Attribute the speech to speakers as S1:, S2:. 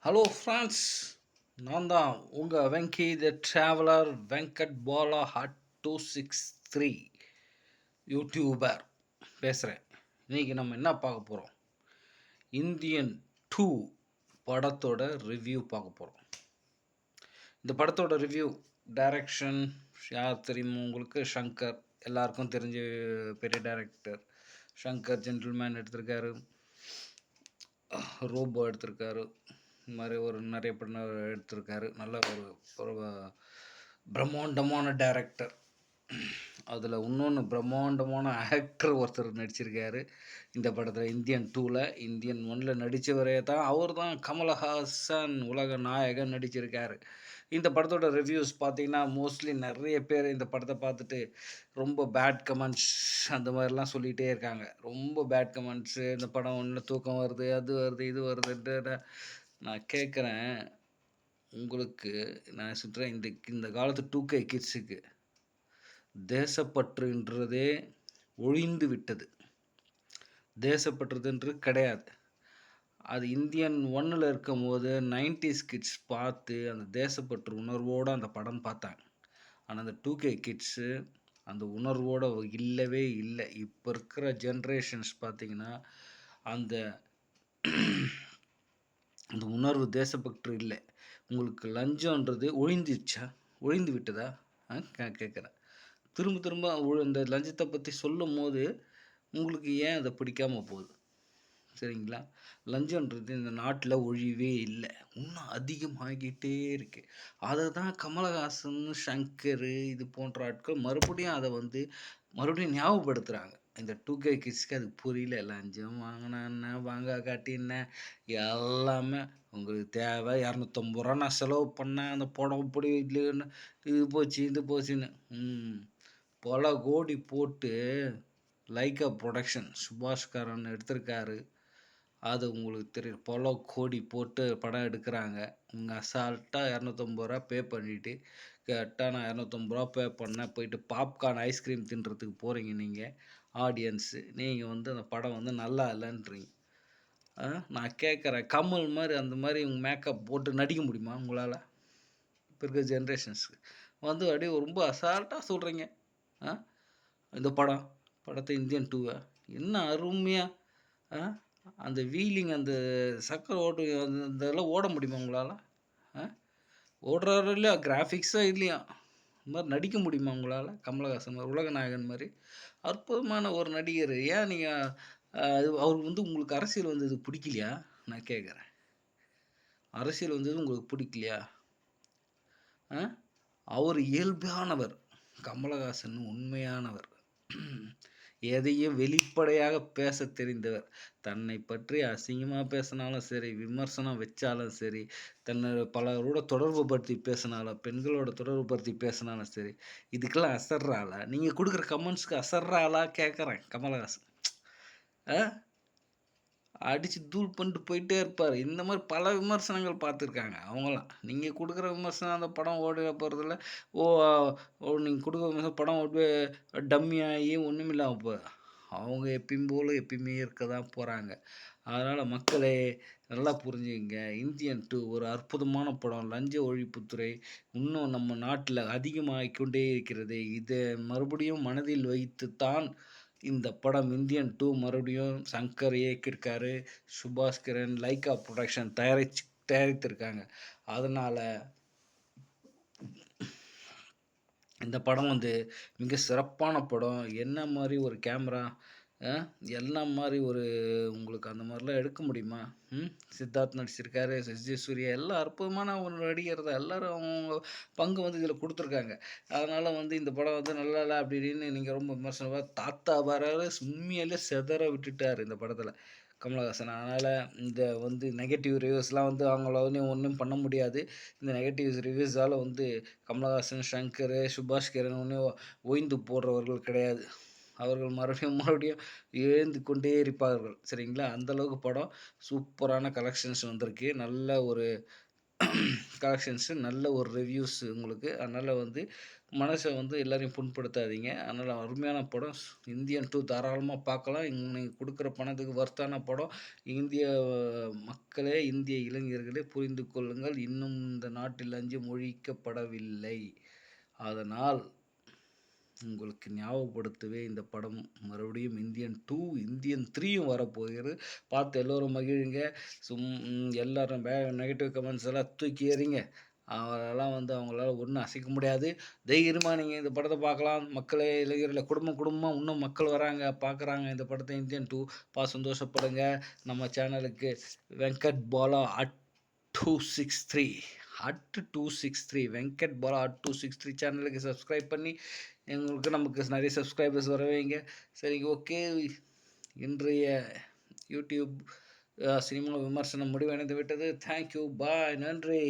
S1: Hello France, நான் தான் உங்கள் வெங்கி த ட்ராவலர் வெங்கட் பாலா ஹட் 263 யூடியூபர் பேசுகிறேன். இன்றைக்கி நம்ம என்ன பார்க்க போகிறோம்? இந்தியன் 2 படத்தோட ரிவ்யூ பார்க்க போகிறோம். இந்த படத்தோட ரிவ்யூ டைரக்ஷன் யார் தெரியுமோ உங்களுக்கு? ஷங்கர், எல்லாருக்கும் தெரிஞ்ச பெரிய டைரக்டர். ஷங்கர் ஜென்டில்மேன் எடுத்திருக்காரு, ரோபோ எடுத்திருக்காரு, இந்த மாதிரி ஒரு நிறைய படம் எடுத்திருக்காரு. நல்ல ஒரு பிரம்மாண்டமான டைரக்டர். அதில் இன்னொன்று பிரம்மாண்டமான ஆக்டர் ஒருத்தர் நடிச்சிருக்காரு இந்த படத்தில். இந்தியன் 2ல், இந்தியன் 1ல் நடித்தவரே தான், அவர் தான் கமலஹாசன் உலக நாயகன் நடிச்சிருக்காரு. இந்த படத்தோட ரிவ்யூஸ் பார்த்தீங்கன்னா மோஸ்ட்லி நிறைய பேர் இந்த படத்தை பார்த்துட்டு ரொம்ப பேட் கமெண்ட்ஸ் அந்த மாதிரிலாம் சொல்லிகிட்டே இருக்காங்க. ரொம்ப பேட் கமெண்ட்ஸு, இந்த படம் ஒன்று தூக்கம் வருது, அது வருது, இது வருதுன்ட்டு. நான் கேட்குறேன், உங்களுக்கு நான் சொல்கிறேன், இந்த காலத்து 2K கிட்ஸுக்கு தேசப்பற்றுன்றதே ஒழிந்து விட்டது. தேசப்பற்றுதுன்றது கிடையாது. அது இந்தியன் 1ல் இருக்கும் போது 90s கிட்ஸ் பார்த்து அந்த தேசப்பற்று உணர்வோடு அந்த படம் பார்த்தாங்க. ஆனால் அந்த 2K கிட்ஸு அந்த உணர்வோடு இல்லவே இல்லை. இப்போ இருக்கிற ஜென்ரேஷன்ஸ் பார்த்திங்கன்னா அந்த அந்த உணர்வு, தேசப்பற்று இல்லை. உங்களுக்கு லஞ்சன்றது ஒழிந்து விட்டதா? கேட்குறேன். திரும்ப திரும்ப இந்த லஞ்சத்தை பற்றி சொல்லும் போது உங்களுக்கு ஏன் அதை பிடிக்காமல் போகுது? சரிங்களா? லஞ்சன்றது இந்த நாட்டில் ஒழிவே இல்லை, இன்னும் அதிகமாகிட்டே இருக்குது. அதை தான் கமலஹாசன், ஷங்கர் இது போன்ற ஆட்கள் மறுபடியும் அதை மறுபடியும் ஞாபகப்படுத்துகிறாங்க. இந்த 2K கிட்ஸ்க்கு அது புரியல. லஞ்சம் வாங்கினா என்ன, வாங்க காட்டி என்ன, எல்லாமே உங்களுக்கு தேவை 250 ரூபா நான் செலவு பண்ணேன், அந்த படம் இப்படி இல்லைன்னு, இது போச்சு இது போச்சுன்னு பல கோடி போட்டு லைக்கா ப்ரொடக்ஷன் சுபாஷ்கரன் எடுத்திருக்காரு. அது உங்களுக்கு தெரியும். பல கோடி போட்டு படம் எடுக்கிறாங்க. உங்கள் அசால்ட்டாக 250 ரூபா பே பண்ணிவிட்டு, கரெக்டாக நான் 250 ரூபா பே பண்ணேன், போயிட்டு பாப்கார்ன் ஐஸ்கிரீம் தின்றதுக்கு போகிறீங்க. நீங்கள் ஆடியன்ஸு, நீங்கள் அந்த படம் நல்லா இல்லைன்றீங்க. நான் கேட்குறேன், கமல் மாதிரி அந்த மாதிரி உங்கள் மேக்கப் போட்டு நடிக்க முடியுமா உங்களால்? இப்போ இருக்கிற ஜென்ரேஷன்ஸுக்கு அப்படியே ரொம்ப அசால்ட்டாக சொல்கிறீங்க. இந்த படத்தை இந்தியன் 2 என்ன அருமையாக அந்த வீலிங், அந்த சக்கரை ஓட்டு, அந்த இதெல்லாம் ஓட முடியுமா உங்களால்? ஓடுறாரு இல்லையா, கிராஃபிக்ஸாக இல்லையா, இந்த மாதிரி நடிக்க முடியுமா உங்களால்? கமலஹாசன் மாதிரி உலகநாயகன் மாதிரி அற்புதமான ஒரு நடிகர். ஏன் நீங்கள் அவர் உங்களுக்கு அரசியல் வந்தது பிடிக்கலையா? நான் கேட்குறேன், அரசியல் வந்தது உங்களுக்கு பிடிக்கலையா? அவர் இயல்பானவர், கமலஹாசன் உண்மையானவர், எதையும் வெளிப்படையாக பேச தெரிந்தவர். தன்னை பற்றி அசிங்கமாக பேசினாலும் சரி, விமர்சனம் வச்சாலும் சரி, பலரோட தொடர்பு படுத்தி பேசினாலும், பெண்களோட தொடர்பு படுத்தி பேசினாலும் சரி, இதுக்கெல்லாம் அசர்றாளா? நீங்கள் கொடுக்குற கமெண்ட்ஸ்க்கு அசர்றாளா கேட்குறேன். கமலஹாசன் அடித்து தூள் பண்ணிட்டு போயிட்டே இருப்பார். இந்த மாதிரி பல விமர்சனங்கள் பார்த்துருக்காங்க அவங்களாம். நீங்கள் கொடுக்குற விமர்சனம் அந்த படம் ஓட போகிறதில்ல. நீங்கள் கொடுக்குற விமர்சனம் படம் ஓடி டம்மியாகி ஒன்றுமில்லாமல் போகுது. அவங்க எப்பயுமே இருக்க தான் போகிறாங்க. அதனால் மக்களே நல்லா புரிஞ்சுங்க, இந்தியன் 2 ஒரு அற்புதமான படம். லஞ்ச ஒழிப்புத்துறை இன்னும் நம்ம நாட்டில் அதிகமாகிக்கொண்டே இருக்கிறது. இதை மறுபடியும் மனதில் வைத்து தான் இந்த படம் இந்தியன் 2 மறுபடியும் சங்கர் இயக்கியிருக்காரு, சுபாஷ்கரன் லைக்கா ப்ரொடக்ஷன் தயாரித்திருக்காங்க. அதனால் இந்த படம் மிக சிறப்பான படம். என்ன மாதிரி ஒரு கேமரா, என்ன மாதிரி ஒரு உங்களுக்கு அந்த மாதிரிலாம் எடுக்க முடியுமா? சித்தார்த் நடிச்சிருக்காரு, எஸ்.ஜே சூர்யா, எல்லாம் அற்புதமான ஒரு நடிகர் தான். எல்லோரும் அவங்க பங்கு இதில் கொடுத்துருக்காங்க. அதனால் இந்த படம் நல்லா இல்லை அப்படின்னு நீங்கள் ரொம்ப விமர்சனமாக, தாத்தா வராரு உண்மையிலே செதற விட்டுட்டார் இந்த படத்தில் கமலஹாசன். அதனால் இந்த நெகட்டிவ் ரிவ்யூஸ்லாம் அவங்கள ஒன்றும் பண்ண முடியாது. இந்த நெகட்டிவ் ரிவ்யூஸால் கமலஹாசன், ஷங்கர், சுபாஷ்கரன் ஒன்றும் ஓய்ந்து போடுறவர்கள் கிடையாது. அவர்கள் மறுபடியும் எழுந்து கொண்டே இருப்பார்கள். சரிங்களா? அந்தளவுக்கு படம் சூப்பரான கலெக்ஷன்ஸ் வந்திருக்கு. நல்ல ஒரு கலெக்ஷன்ஸு, நல்ல ஒரு ரிவ்யூஸ் உங்களுக்கு. அதனால வந்து மனச வந்து எல்லாரையும் புண்படுத்தாதீங்க. அதனால அருமையான படம். இந்தியன் 2 தாராளமா பார்க்கலாம். நீங்க குடுக்குற பணத்துக்கு வொர்த்தான படம். இந்திய மக்களே, இந்திய இளைஞர்களே புரிந்து கொள்ளுங்கள். இன்னும் இந்த நாட்டில் லஞ்சம் ஒழிக்கப்படவில்லை. அதனால் உங்களுக்கு ஞாபகப்படுத்தவே இந்த படம் மறுபடியும் இந்தியன் 2, இந்தியன் 3யும் வரப்போகிறது. பார்த்து எல்லோரும் மகிழுங்க. எல்லாரும் நெகட்டிவ் கமெண்ட்ஸ் எல்லாம் தூக்கி எறிங்க. அதெல்லாம் வந்து அவங்களால ஒண்ணும் அசைக்க முடியாது. தைரியமா நீங்க இந்த படத்த பார்க்கலாம். மக்களே, இளைஞர்களே, குடும்பமா இன்னும் மக்கள் வராங்க, பார்க்குறாங்க இந்த படத்த இந்தியன் 2. சந்தோஷப்படுங்க. நம்ம சேனலுக்கு வெங்கட் பாலா @263 @263 வெங்கட் பாலா @263 சேனலுக்கு சப்ஸ்கிரைப் பண்ணி நமக்கு நிறைய சப்ஸ்கிரைபர்ஸ் வர வைங்க. சரிங்க, ஓகே. இன்றைய யூடியூப் சினிமா விமர்சனம் முடிவடைந்து விட்டது. தேங்க்யூ, பாய், நன்றி.